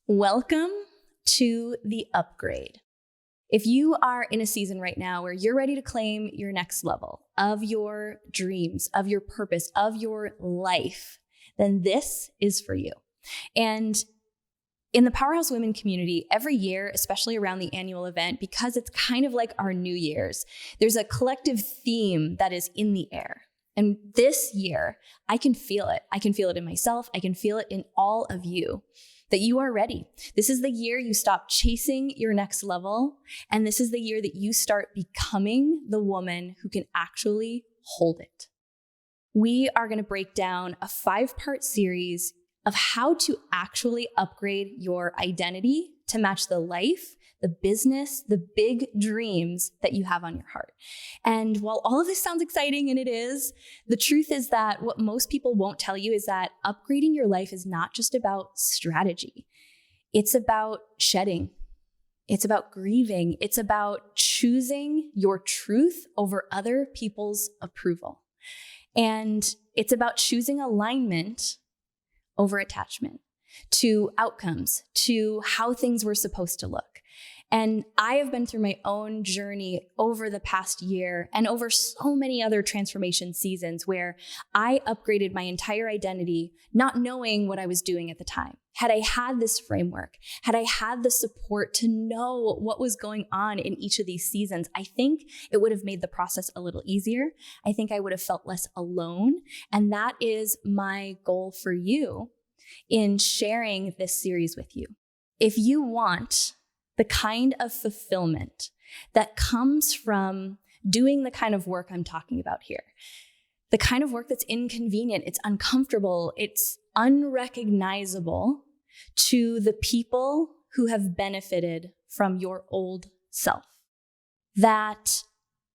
Welcome to the upgrade. If you are in a season right now where you're ready to claim your next level of your dreams, of your purpose, of your life, then this is for you. And in the Powerhouse Women community, every year, especially around the annual event, because it's kind of like our New Year's, there's a collective theme that is in the air. And this year, I can feel it. I can feel it in myself. I can feel it in all of you. That you are ready. This is the year you stop chasing your next level. And this is the year that you start becoming the woman who can actually hold it. We are going to break down a 5-part series of how to actually upgrade your identity to match the life, the business, the big dreams that you have on your heart. And while all of this sounds exciting, and it is, the truth is that what most people won't tell you is that upgrading your life is not just about strategy. It's about shedding. It's about grieving. It's about choosing your truth over other people's approval. And it's about choosing alignment over attachment to outcomes, to how things were supposed to look. And I have been through my own journey over the past year and over so many other transformation seasons where I upgraded my entire identity, not knowing what I was doing at the time. Had I had this framework, had I had the support to know what was going on in each of these seasons, I think it would have made the process a little easier. I think I would have felt less alone. And that is my goal for you in sharing this series with you. If you want the kind of fulfillment that comes from doing the kind of work I'm talking about here, the kind of work that's inconvenient, it's uncomfortable, it's unrecognizable to the people who have benefited from your old self, that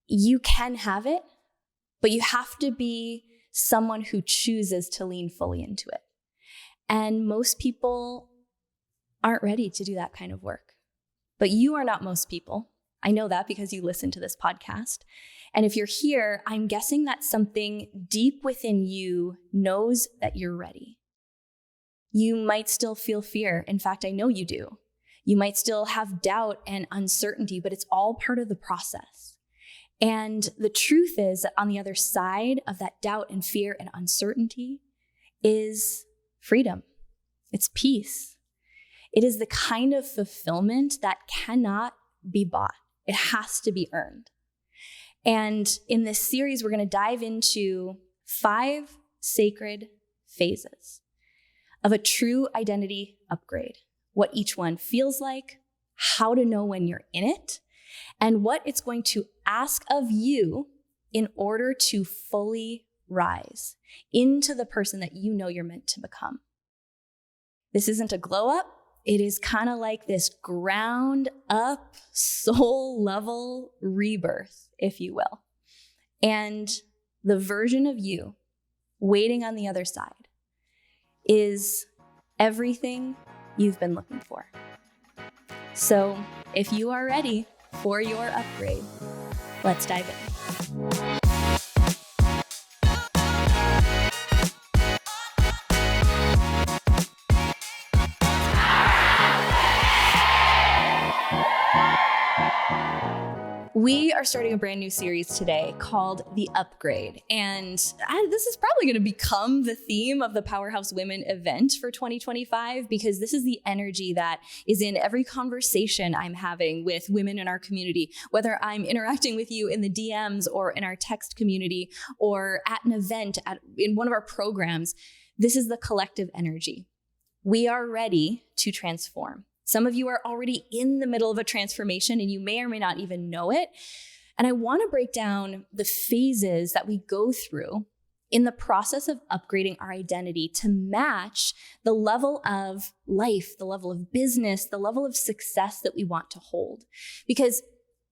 you can have it, but you have to be someone who chooses to lean fully into it. And most people aren't ready to do that kind of work. But you are not most people. I know that because you listen to this podcast. And if you're here, I'm guessing that something deep within you knows that you're ready. You might still feel fear. In fact, I know you do. You might still have doubt and uncertainty, but it's all part of the process. And the truth is that on the other side of that doubt and fear and uncertainty is freedom. It's peace. It is the kind of fulfillment that cannot be bought. It has to be earned. And in this series, we're going to dive into 5 sacred phases of a true identity upgrade, what each one feels like, how to know when you're in it, and what it's going to ask of you in order to fully rise into the person that you know you're meant to become. This isn't a glow up. It is kind of like this ground up, soul level rebirth, if you will. And the version of you waiting on the other side is everything you've been looking for. So if you are ready for your upgrade, let's dive in. We are starting a brand new series today called The Upgrade. And this is probably going to become the theme of the Powerhouse Women event for 2025, because this is the energy that is in every conversation I'm having with women in our community, whether I'm interacting with you in the DMs or in our text community or at an event, in one of our programs. This is the collective energy. We are ready to transform. Some of you are already in the middle of a transformation and you may or may not even know it. And I want to break down the phases that we go through in the process of upgrading our identity to match the level of life, the level of business, the level of success that we want to hold. Because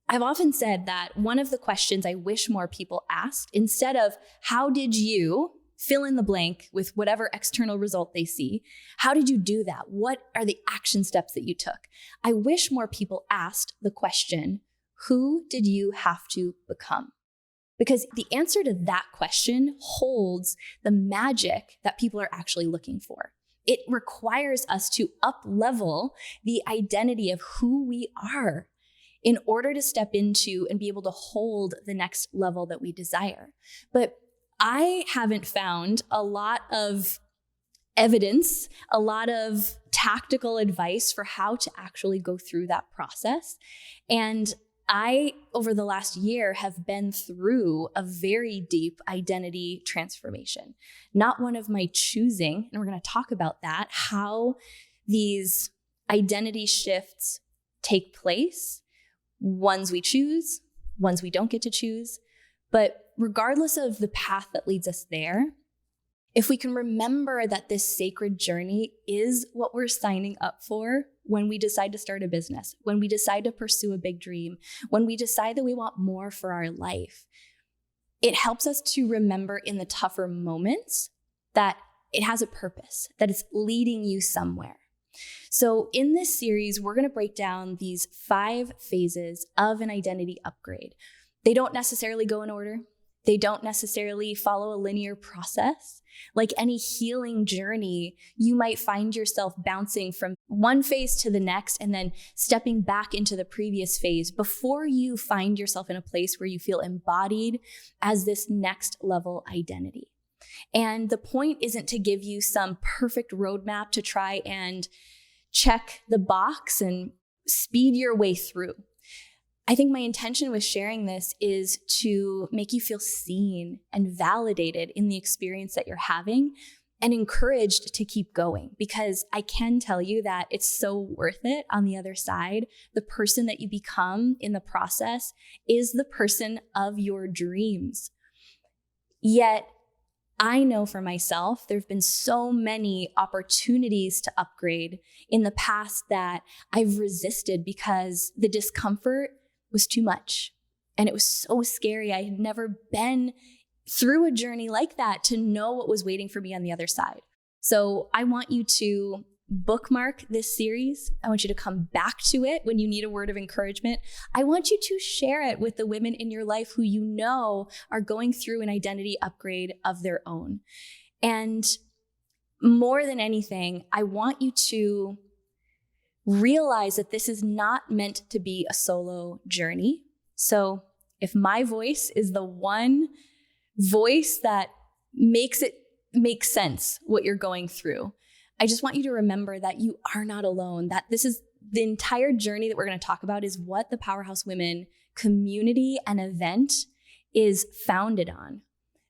I've often said that one of the questions I wish more people asked, instead of how did you fill in the blank with whatever external result they see, how did you do that? What are the action steps that you took? I wish more people asked the question, who did you have to become? Because the answer to that question holds the magic that people are actually looking for. It requires us to up-level the identity of who we are in order to step into and be able to hold the next level that we desire. But I haven't found a lot of evidence, a lot of tactical advice for how to actually go through that process. And I, over the last year, have been through a very deep identity transformation, not one of my choosing. And we're going to talk about that, how these identity shifts take place, ones we choose, ones we don't get to choose. But regardless of the path that leads us there, if we can remember that this sacred journey is what we're signing up for when we decide to start a business, when we decide to pursue a big dream, when we decide that we want more for our life, it helps us to remember in the tougher moments that it has a purpose, that it's leading you somewhere. So in this series, we're going to break down these 5 phases of an identity upgrade. They don't necessarily go in order. They don't necessarily follow a linear process. Like any healing journey, you might find yourself bouncing from one phase to the next and then stepping back into the previous phase before you find yourself in a place where you feel embodied as this next level identity. And the point isn't to give you some perfect roadmap to try and check the box and speed your way through. I think my intention with sharing this is to make you feel seen and validated in the experience that you're having and encouraged to keep going, because I can tell you that it's so worth it on the other side. The person that you become in the process is the person of your dreams. Yet, I know for myself, there have been so many opportunities to upgrade in the past that I've resisted because the discomfort was too much. And it was so scary. I had never been through a journey like that to know what was waiting for me on the other side. So I want you to bookmark this series. I want you to come back to it when you need a word of encouragement. I want you to share it with the women in your life who you know are going through an identity upgrade of their own. And more than anything, I want you to realize that this is not meant to be a solo journey. So if my voice is the one voice that makes it make sense what you're going through, I just want you to remember that you are not alone, that this is the entire journey that we're going to talk about is what the Powerhouse Women community and event is founded on.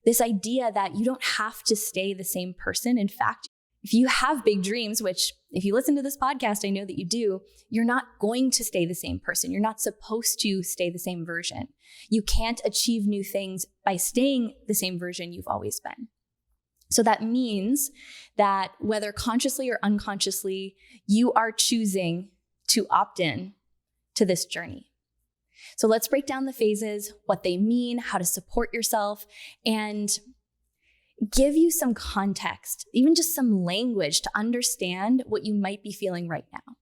This idea that you don't have to stay the same person. In fact, if you have big dreams, which if you listen to this podcast, I know that you do, you're not going to stay the same person. You're not supposed to stay the same version. You can't achieve new things by staying the same version you've always been. So that means that whether consciously or unconsciously, you are choosing to opt in to this journey. So let's break down the phases, what they mean, how to support yourself, and give you some context, even just some language to understand what you might be feeling right now.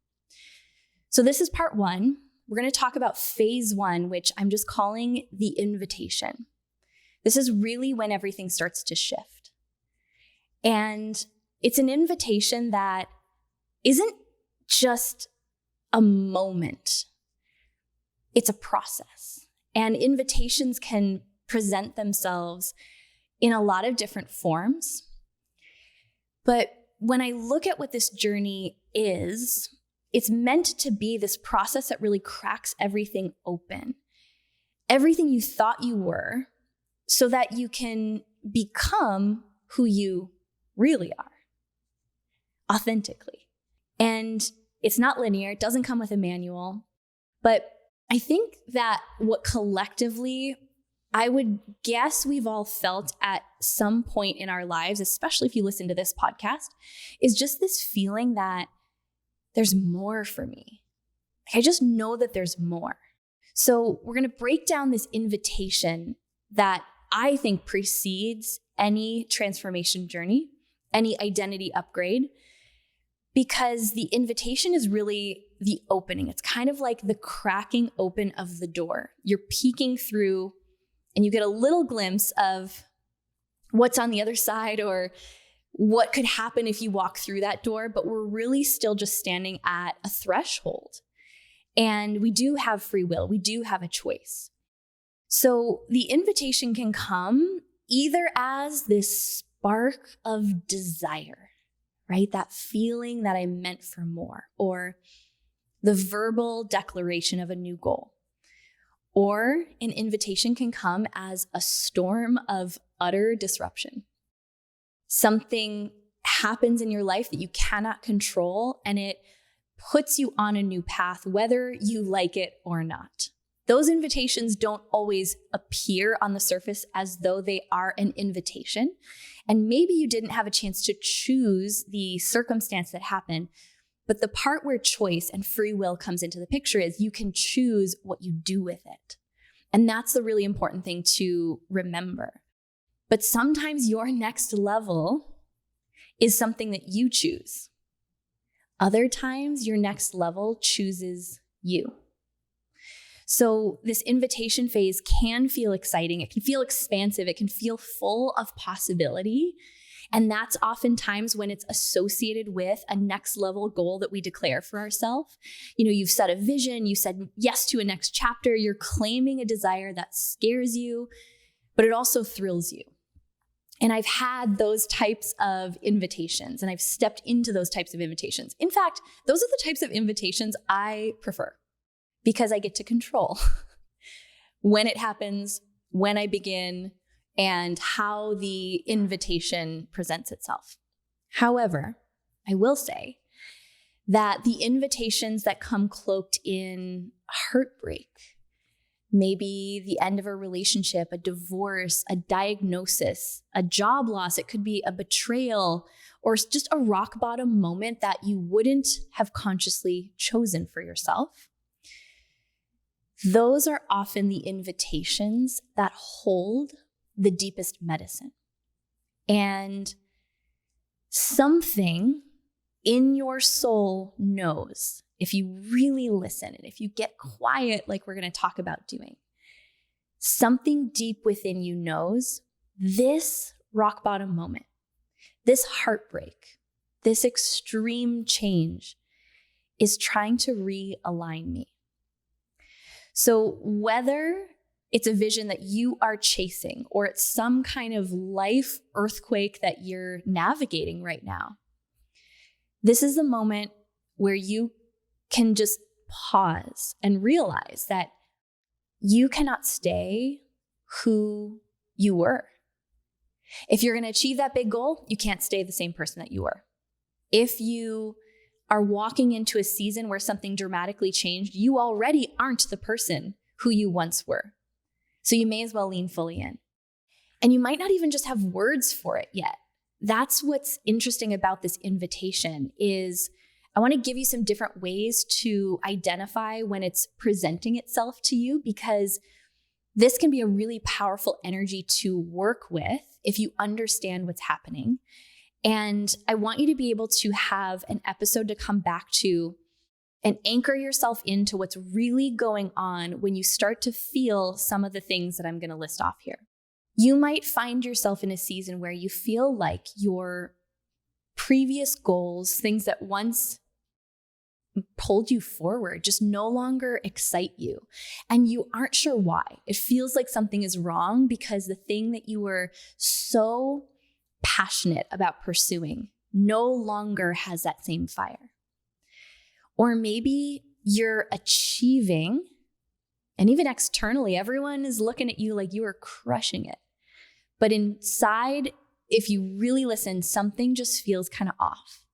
So this is part 1. We're going to talk about phase 1, which I'm just calling the invitation. This is really when everything starts to shift. And it's an invitation that isn't just a moment. It's a process. And invitations can present themselves in a lot of different forms. But when I look at what this journey is, it's meant to be this process that really cracks everything open. Everything you thought you were, so that you can become who you really are, authentically. And it's not linear. It doesn't come with a manual. But I think that what collectively, I would guess we've all felt at some point in our lives, especially if you listen to this podcast, is just this feeling that there's more for me. I just know that there's more. So we're going to break down this invitation that I think precedes any transformation journey, any identity upgrade, because the invitation is really the opening. It's kind of like the cracking open of the door. You're peeking through and you get a little glimpse of what's on the other side or what could happen if you walk through that door, but we're really still just standing at a threshold. And we do have free will. We do have a choice. So the invitation can come either as this spark of desire, right? That feeling that I'm meant for more, or the verbal declaration of a new goal. Or an invitation can come as a storm of utter disruption. Something happens in your life that you cannot control, and it puts you on a new path, whether you like it or not. Those invitations don't always appear on the surface as though they are an invitation. And maybe you didn't have a chance to choose the circumstance that happened. But the part where choice and free will comes into the picture is you can choose what you do with it. And that's the really important thing to remember. But sometimes your next level is something that you choose. Other times, your next level chooses you. So this invitation phase can feel exciting. It can feel expansive. It can feel full of possibility. And that's oftentimes when it's associated with a next level goal that we declare for ourselves. You've set a vision, you said yes to a next chapter, you're claiming a desire that scares you, but it also thrills you. And I've had those types of invitations, and I've stepped into those types of invitations. In fact, those are the types of invitations I prefer because I get to control when it happens, when I begin, and how the invitation presents itself. However, I will say that the invitations that come cloaked in heartbreak, maybe the end of a relationship, a divorce, a diagnosis, a job loss, it could be a betrayal, or just a rock bottom moment that you wouldn't have consciously chosen for yourself. Those are often the invitations that hold the deepest medicine. And something in your soul knows, if you really listen and if you get quiet, like we're going to talk about doing, something deep within you knows this rock bottom moment, this heartbreak, this extreme change is trying to realign me. So whether it's a vision that you are chasing, or it's some kind of life earthquake that you're navigating right now, this is the moment where you can just pause and realize that you cannot stay who you were. If you're going to achieve that big goal, you can't stay the same person that you were. If you are walking into a season where something dramatically changed, you already aren't the person who you once were. So you may as well lean fully in. And you might not even just have words for it yet. That's what's interesting about this invitation is I want to give you some different ways to identify when it's presenting itself to you, because this can be a really powerful energy to work with if you understand what's happening. And I want you to be able to have an episode to come back to and anchor yourself into what's really going on when you start to feel some of the things that I'm going to list off here. You might find yourself in a season where you feel like your previous goals, things that once pulled you forward, just no longer excite you. And you aren't sure why. It feels like something is wrong because the thing that you were so passionate about pursuing no longer has that same fire. Or maybe you're achieving, and even externally, everyone is looking at you like you are crushing it. But inside, if you really listen, something just feels kind of off.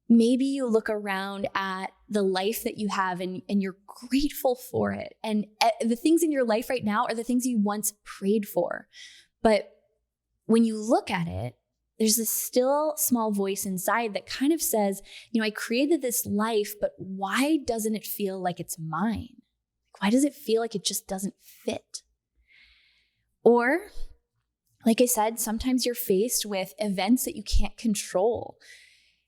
Maybe you look around at the life that you have and you're grateful for it. And the things in your life right now are the things you once prayed for. But when you look at it, there's this still small voice inside that kind of says, I created this life, but why doesn't it feel like it's mine? Why does it feel like it just doesn't fit? Or, like I said, sometimes you're faced with events that you can't control.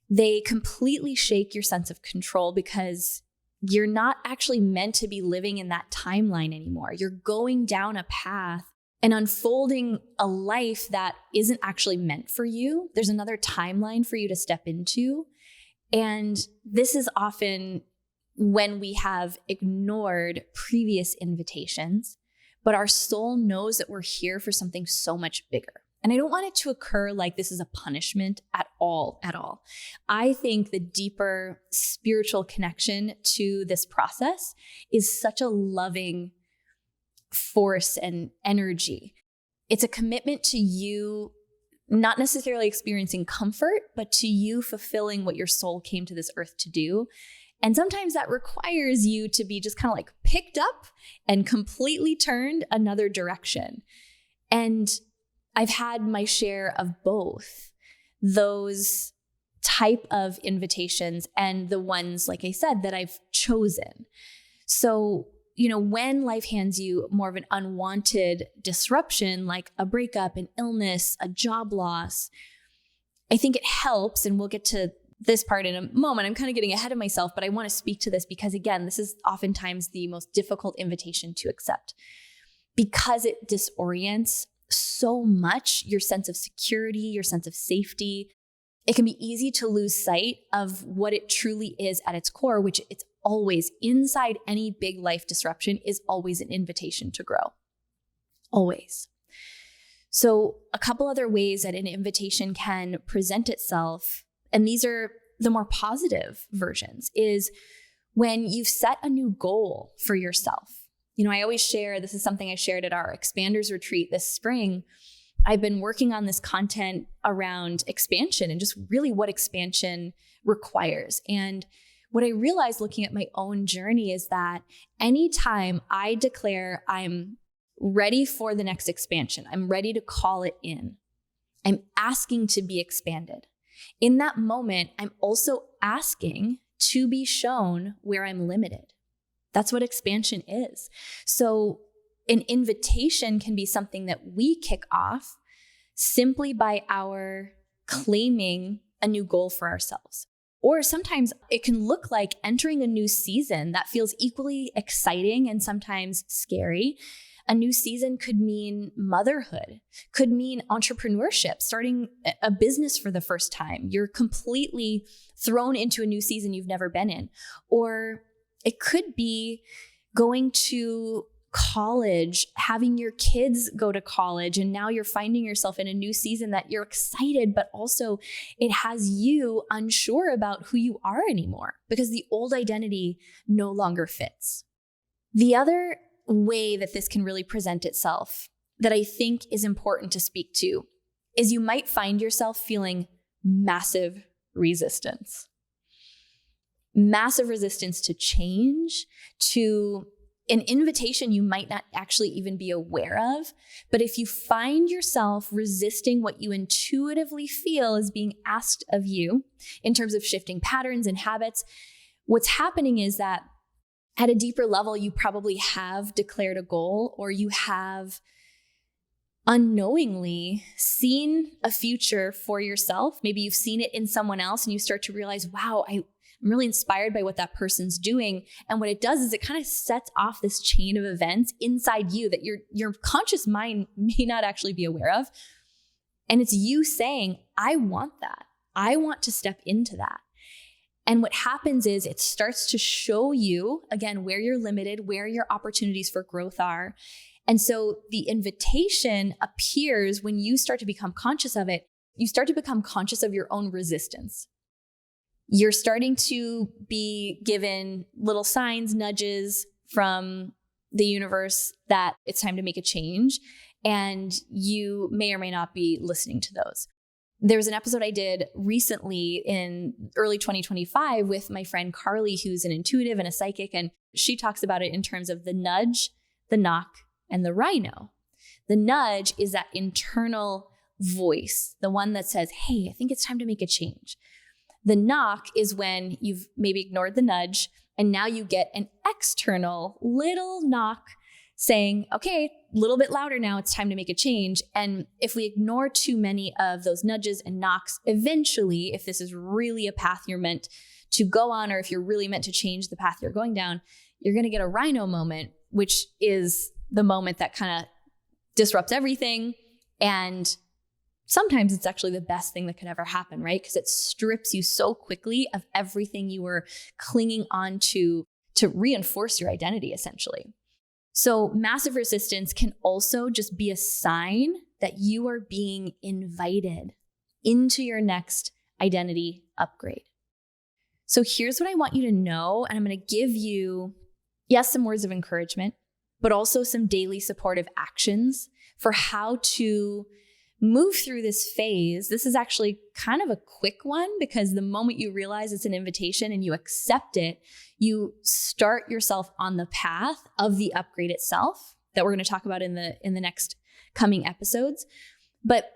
They completely shake your sense of control because you're not actually meant to be living in that timeline anymore. You're going down a path and unfolding a life that isn't actually meant for you. There's another timeline for you to step into. And this is often when we have ignored previous invitations, but our soul knows that we're here for something so much bigger. And I don't want it to occur like this is a punishment at all. I think the deeper spiritual connection to this process is such a loving force and energy. It's a commitment to you not necessarily experiencing comfort, but to you fulfilling what your soul came to this earth to do. And sometimes that requires you to be just kind of like picked up and completely turned another direction. And I've had my share of both those type of invitations and the ones, like I said, that I've chosen. So, when life hands you more of an unwanted disruption, like a breakup, an illness, a job loss, I think it helps, and we'll get to this part in a moment. I'm kind of getting ahead of myself, but I want to speak to this because, again, this is oftentimes the most difficult invitation to accept because it disorients so much your sense of security, your sense of safety. It can be easy to lose sight of what it truly is at its core, which it's always inside any big life disruption is always an invitation to grow. Always. So a couple other ways that an invitation can present itself, and these are the more positive versions, is when you've set a new goal for yourself. I always share, this is something I shared at our Expanders retreat this spring. I've been working on this content around expansion and just really what expansion requires. And what I realized looking at my own journey is that anytime I declare I'm ready for the next expansion, I'm ready to call it in, I'm asking to be expanded. In that moment, I'm also asking to be shown where I'm limited. That's what expansion is. So an invitation can be something that we kick off simply by our claiming a new goal for ourselves. Or sometimes it can look like entering a new season that feels equally exciting and sometimes scary. A new season could mean motherhood, could mean entrepreneurship, starting a business for the first time. You're completely thrown into a new season you've never been in. Or it could be going to college, having your kids go to college, and now you're finding yourself in a new season that you're excited, but also it has you unsure about who you are anymore because the old identity no longer fits. The other way that this can really present itself that I think is important to speak to is you might find yourself feeling massive resistance. Massive resistance to change, to an invitation you might not actually even be aware of. But if you find yourself resisting what you intuitively feel is being asked of you in terms of shifting patterns and habits, what's happening is that at a deeper level, you probably have declared a goal or you have unknowingly seen a future for yourself. Maybe you've seen it in someone else and you start to realize, wow, I'm really inspired by what that person's doing. And what it does is it kind of sets off this chain of events inside you that your conscious mind may not actually be aware of. And it's you saying, I want that. I want to step into that. And what happens is it starts to show you, again, where you're limited, where your opportunities for growth are. And so the invitation appears when you start to become conscious of it. You start to become conscious of your own resistance. You're starting to be given little signs, nudges from the universe that it's time to make a change. And you may or may not be listening to those. There was an episode I did recently in early 2025 with my friend Carly, who's an intuitive and a psychic. And she talks about it in terms of the nudge, the knock, and the rhino. The nudge is that internal voice, the one that says, hey, I think it's time to make a change. The knock is when you've maybe ignored the nudge and now you get an external little knock saying, okay, a little bit louder now, it's time to make a change. And if we ignore too many of those nudges and knocks, eventually, if this is really a path you're meant to go on, or if you're really meant to change the path you're going down, you're going to get a rhino moment, which is the moment that kind of disrupts everything. And sometimes it's actually the best thing that could ever happen, right? Because it strips you so quickly of everything you were clinging on to reinforce your identity, essentially. So massive resistance can also just be a sign that you are being invited into your next identity upgrade. So here's what I want you to know, and I'm going to give you, yes, some words of encouragement, but also some daily supportive actions for how to move through this phase. This is actually kind of a quick one because the moment you realize it's an invitation and you accept it, you start yourself on the path of the upgrade itself that we're going to talk about in the next coming episodes. But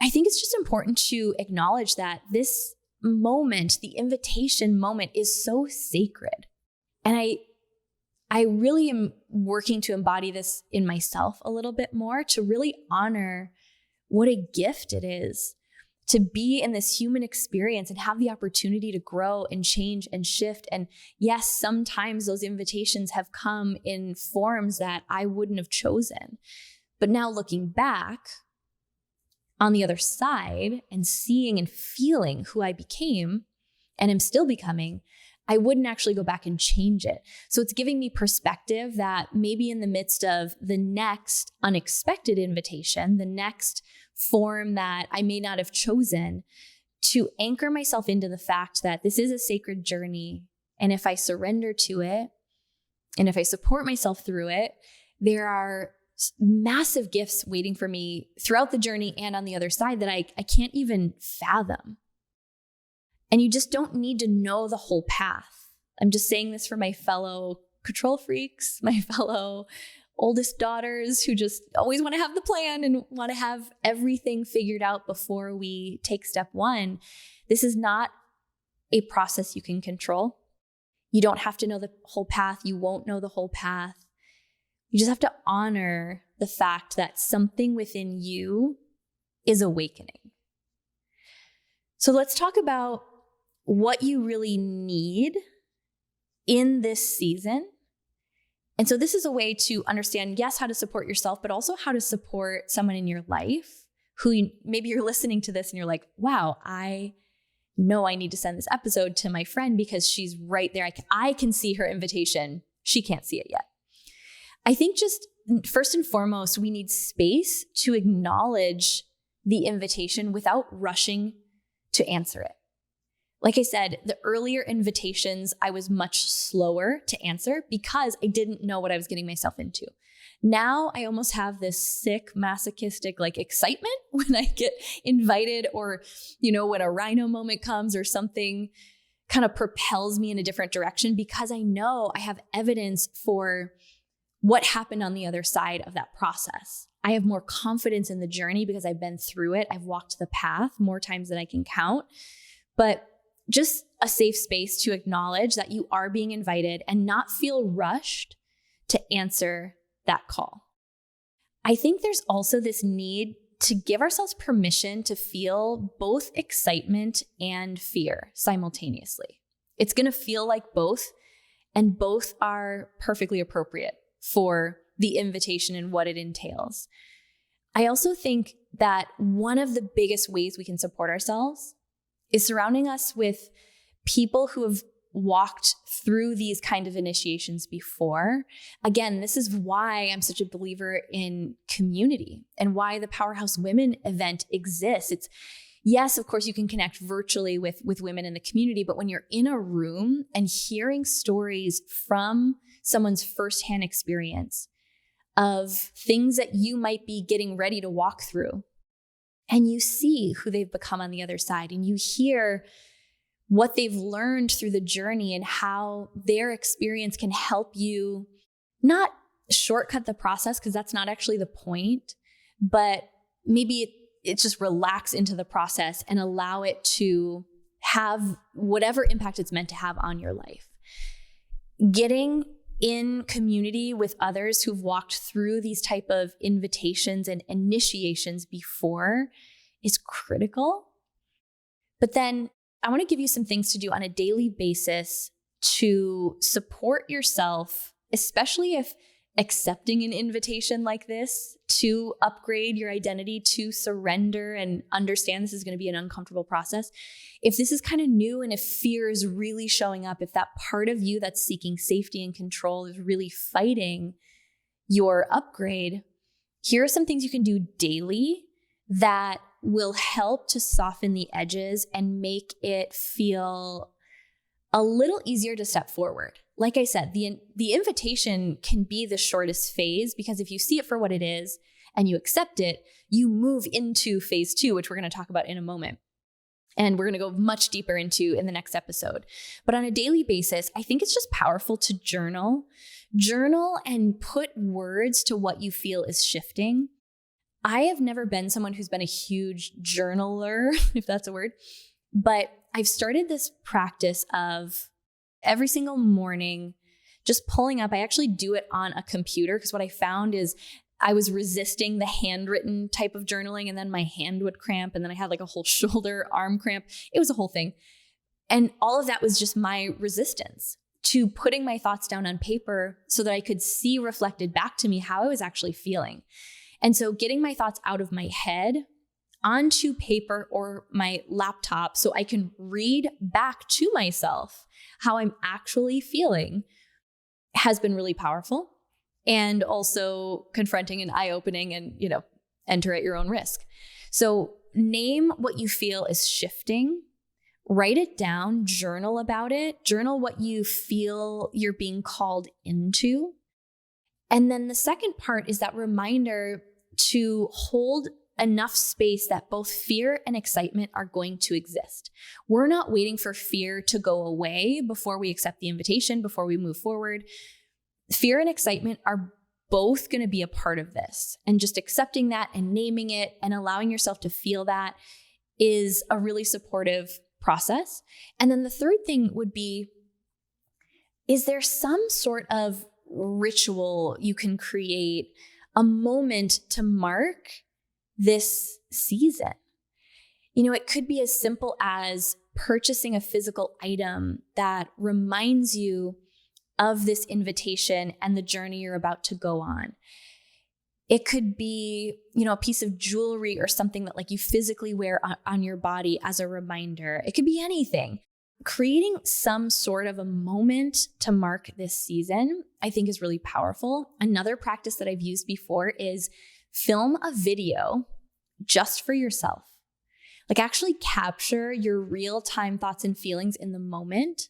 I think it's just important to acknowledge that this moment, the invitation moment, is so sacred. And I really am working to embody this in myself a little bit more, to really honor what a gift it is to be in this human experience and have the opportunity to grow and change and shift. And yes, sometimes those invitations have come in forms that I wouldn't have chosen. But now looking back on the other side and seeing and feeling who I became and am still becoming, I wouldn't actually go back and change it. So it's giving me perspective that maybe in the midst of the next unexpected invitation, the next form that I may not have chosen, to anchor myself into the fact that this is a sacred journey. And if I surrender to it, and if I support myself through it, there are massive gifts waiting for me throughout the journey and on the other side that I can't even fathom. And you just don't need to know the whole path. I'm just saying this for my fellow control freaks, my fellow oldest daughters who just always want to have the plan and want to have everything figured out before we take step one. This is not a process you can control. You don't have to know the whole path. You won't know the whole path. You just have to honor the fact that something within you is awakening. So let's talk about what you really need in this season. And so this is a way to understand, yes, how to support yourself, but also how to support someone in your life who maybe you're listening to this and you're like, wow, I know I need to send this episode to my friend because she's right there. I can see her invitation. She can't see it yet. I think just first and foremost, we need space to acknowledge the invitation without rushing to answer it. Like I said, the earlier invitations, I was much slower to answer because I didn't know what I was getting myself into. Now I almost have this sick, masochistic excitement when I get invited, or, when a rhino moment comes or something kind of propels me in a different direction, because I know I have evidence for what happened on the other side of that process. I have more confidence in the journey because I've been through it. I've walked the path more times than I can count. But just a safe space to acknowledge that you are being invited and not feel rushed to answer that call. I think there's also this need to give ourselves permission to feel both excitement and fear simultaneously. It's going to feel like both, and both are perfectly appropriate for the invitation and what it entails. I also think that one of the biggest ways we can support ourselves is surrounding us with people who have walked through these kind of initiations before. Again, this is why I'm such a believer in community and why the Powerhouse Women event exists. It's, yes, of course, you can connect virtually with women in the community, but when you're in a room and hearing stories from someone's firsthand experience of things that you might be getting ready to walk through, and you see who they've become on the other side, and you hear what they've learned through the journey and how their experience can help you not shortcut the process, because that's not actually the point, but maybe it just relax into the process and allow it to have whatever impact it's meant to have on your life. Getting in community with others who've walked through these type of invitations and initiations before is critical. But then I want to give you some things to do on a daily basis to support yourself, especially if accepting an invitation like this to upgrade your identity, to surrender and understand this is going to be an uncomfortable process. If this is kind of new and if fear is really showing up, if that part of you that's seeking safety and control is really fighting your upgrade, here are some things you can do daily that will help to soften the edges and make it feel a little easier to step forward. Like I said, the invitation can be the shortest phase, because if you see it for what it is and you accept it, you move into phase 2, which we're going to talk about in a moment. And we're going to go much deeper into in the next episode. But on a daily basis, I think it's just powerful to journal and put words to what you feel is shifting. I have never been someone who's been a huge journaler, if that's a word, but I've started this practice of every single morning just pulling up. I actually do it on a computer, because what I found is I was resisting the handwritten type of journaling, and then my hand would cramp, and then I had like a whole shoulder arm cramp. It was a whole thing. And all of that was just my resistance to putting my thoughts down on paper so that I could see reflected back to me how I was actually feeling. And so getting my thoughts out of my head onto paper or my laptop so I can read back to myself how I'm actually feeling has been really powerful, and also confronting and eye-opening, and, enter at your own risk. So name what you feel is shifting, write it down, journal about it, journal what you feel you're being called into. And then the second part is that reminder to hold enough space that both fear and excitement are going to exist. We're not waiting for fear to go away before we accept the invitation, before we move forward. Fear and excitement are both going to be a part of this. And just accepting that and naming it and allowing yourself to feel that is a really supportive process. And then the third thing would be, is there some sort of ritual you can create, a moment to mark this season? It could be as simple as purchasing a physical item that reminds you of this invitation and the journey you're about to go on. It could be, a piece of jewelry or something that you physically wear on your body as a reminder. It could be anything. Creating some sort of a moment to mark this season, I think, is really powerful. Another practice that I've used before is film a video just for yourself. Actually capture your real-time thoughts and feelings in the moment,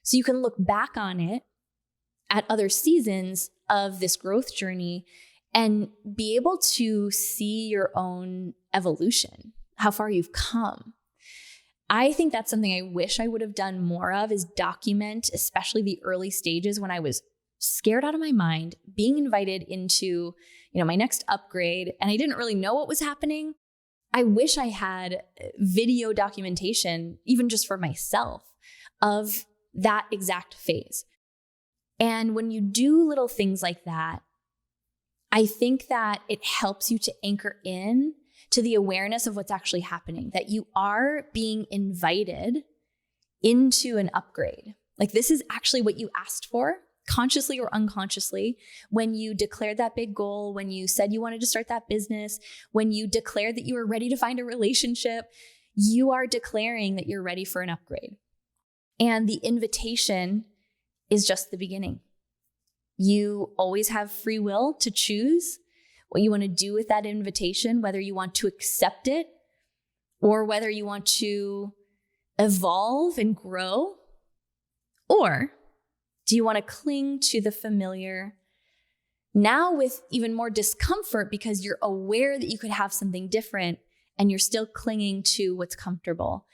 so you can look back on it at other seasons of this growth journey and be able to see your own evolution, how far you've come. I think that's something I wish I would have done more of, is document, especially the early stages when I was scared out of my mind, being invited into, my next upgrade, and I didn't really know what was happening. I wish I had video documentation, even just for myself, of that exact phase. And when you do little things like that, I think that it helps you to anchor in to the awareness of what's actually happening, that you are being invited into an upgrade. This is actually what you asked for, consciously or unconsciously, when you declared that big goal, when you said you wanted to start that business, when you declared that you were ready to find a relationship, you are declaring that you're ready for an upgrade. And the invitation is just the beginning. You always have free will to choose what you want to do with that invitation, whether you want to accept it or whether you want to evolve and grow, or do you want to cling to the familiar, now with even more discomfort because you're aware that you could have something different and you're still clinging to what's comfortable.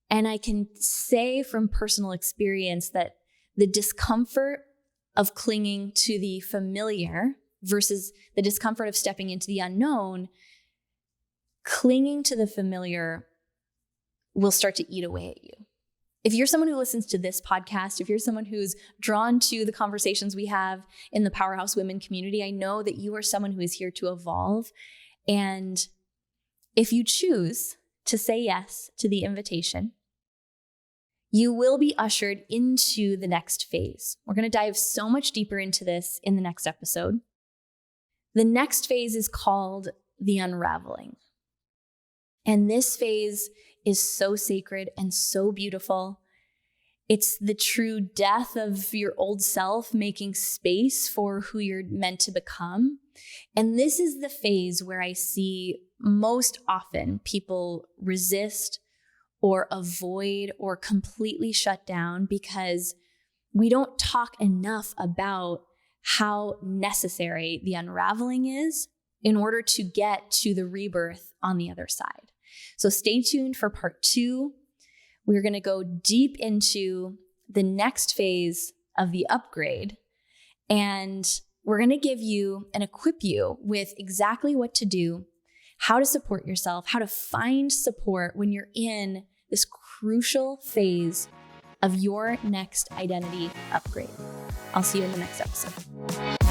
And I can say from personal experience that the discomfort of clinging to the familiar versus the discomfort of stepping into the unknown, clinging to the familiar will start to eat away at you. If you're someone who listens to this podcast, if you're someone who's drawn to the conversations we have in the Powerhouse Women community, I know that you are someone who is here to evolve. And if you choose to say yes to the invitation, you will be ushered into the next phase. We're going to dive so much deeper into this in the next episode. The next phase is called the unraveling. And this phase is so sacred and so beautiful. It's the true death of your old self, making space for who you're meant to become. And this is the phase where I see most often people resist or avoid or completely shut down because we don't talk enough about how necessary the unraveling is in order to get to the rebirth on the other side. So stay tuned for part 2. We're going to go deep into the next phase of the upgrade, and we're going to give you and equip you with exactly what to do, how to support yourself, how to find support when you're in this crucial phase of your next identity upgrade. I'll see you in the next episode.